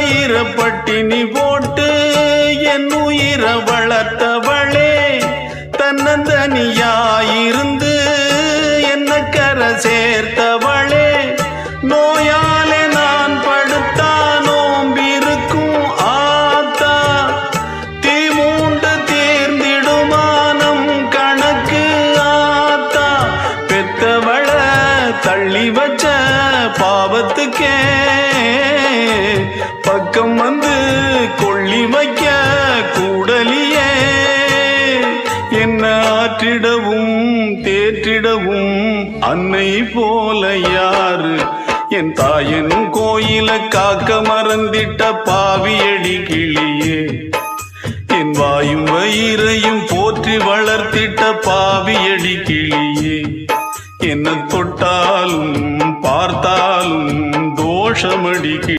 வயிற பட்டினி போட்டு என் உயிர வளர்த்தவளே, தன்னந்தனியாயிருந்து என்ன கரை சேர்த்தவளே, நோயாலே நான் படுத்தா நோம்பிருக்கும் ஆத்தா, தீ மூண்டு தீர்ந்திடுமானம் கணக்கு ஆத்தா, பெத்தவள தள்ளி வச்ச பாவத்துக்கே பக்கம் வந்து கொள்ளி வைக்க கூடலியே, என்ன ஆற்றிடவும் தேற்றிடவும் அன்னை போல யாரு, என் தாயன் கோயில காக்க மறந்திட்ட பாவியடி கிளியே, என் வாயும் வயிறையும் போற்றி வளர்த்திட்ட பாவியடி கிளியே, என்ன தொட்டாலும் பார்த்தாலும் தோஷமடி